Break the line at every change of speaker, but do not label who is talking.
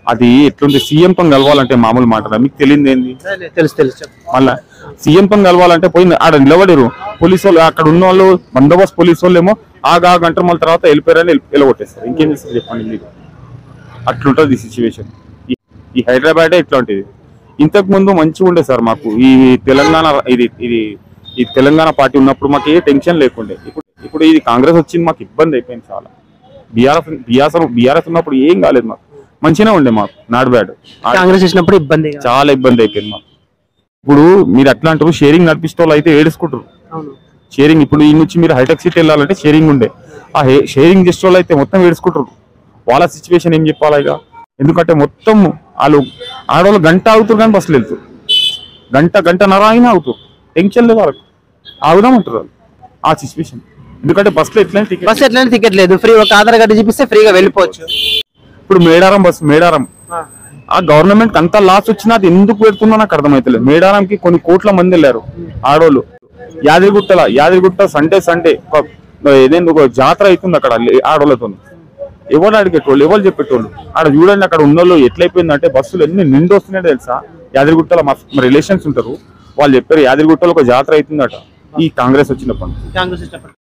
అది ఎట్లుంది సీఎం తో కలవాలంటే మామూలు మాట మీకు తెలియదు ఏంది
తెలుసు
మళ్ళా సీఎం తో కలవాలంటే పోయింది ఆడ నిలబడిరు పోలీసు వాళ్ళు అక్కడ ఉన్న వాళ్ళు బందోబస్తు పోలీసు వాళ్ళు ఏమో గంట మళ్ళీ తర్వాత వెళ్ళిపోయారని వెళ్ళగొట్టేస్తారు ఇంకేం చేస్తారు చెప్పండి మీరు అట్లుంటది సిచ్యువేషన్ ఈ హైదరాబాదే ఇట్లాంటిది ఇంతకు ముందు మంచిగా ఉండే సార్ మాకు ఈ తెలంగాణ ఈ తెలంగాణ పార్టీ ఉన్నప్పుడు మాకు ఏ టెన్షన్ లేకుండే ఇప్పుడు ఇది కాంగ్రెస్ వచ్చింది మాకు ఇబ్బంది అయిపోయింది చాలా బీఆర్ఎస్ ఉన్నప్పుడు ఏం కాలేదు మాకు మంచిగా ఉండే మాకు నాట్ బ్యాడ్
కాంగ్రెస్ వచ్చినప్పుడు ఇబ్బంది
చాలా ఇబ్బంది అయిపోయింది మాకు ఇప్పుడు మీరు అట్లా అంటారు షేరింగ్ నడిపిస్తే వాళ్ళు అయితే ఏడుచుకుంటారు షేరింగ్ ఇప్పుడు ఈ నుంచి మీరు హైటెక్ సిటీ వెళ్ళాలంటే షేరింగ్ ఉండే ఆ షేరింగ్ చేసే వాళ్ళు అయితే మొత్తం ఏడుచుకుంటారు వాళ్ళ సిచ్యువేషన్ ఏం చెప్పాలి ఇక ఎందుకంటే మొత్తం వాళ్ళు ఆడవాళ్ళు గంట ఆగుతారు కానీ బస్సులు వెళ్తారు గంటన్నర అయినా ఆగుతారు టెన్షన్ లేదు వాళ్ళకి ఆగుదామంటారు వాళ్ళు ఆ సిచ్యువేషన్ ఎందుకంటే బస్సులో ఎట్లయినా
టికెట్ లేదు ఫ్రీ ఒక ఆధార్ కార్డు చూపిస్తే ఫ్రీగా వెళ్ళిపోవచ్చు
ఇప్పుడు మేడారం ఆ గవర్నమెంట్ అంత లాస్ వచ్చినా అది ఎందుకు పెడుతుందో నాకు అర్థమైతలేదు మేడారంకి కొన్ని కోట్ల మంది వెళ్ళారు ఆడోళ్ళు యాదగిరిగుట్ట సండే ఏదైనా ఒక జాతర అవుతుంది అక్కడ ఆడోళ్ళతో ఎవరు అడిగేటోళ్ళు ఎవరు చెప్పేటోళ్ళు ఆడ చూడండి అక్కడ ఉన్నోళ్ళు ఎట్లయిపోయిందంటే బస్సులు ఎన్ని నిండు వస్తున్నాయో తెలుసా యాదగిరిగుట్టలో మా రిలేషన్స్ ఉంటారు వాళ్ళు చెప్పారు యాదగిరిగుట్టలో ఒక జాతర అవుతుందట ఈ కాంగ్రెస్ వచ్చినప్పుడు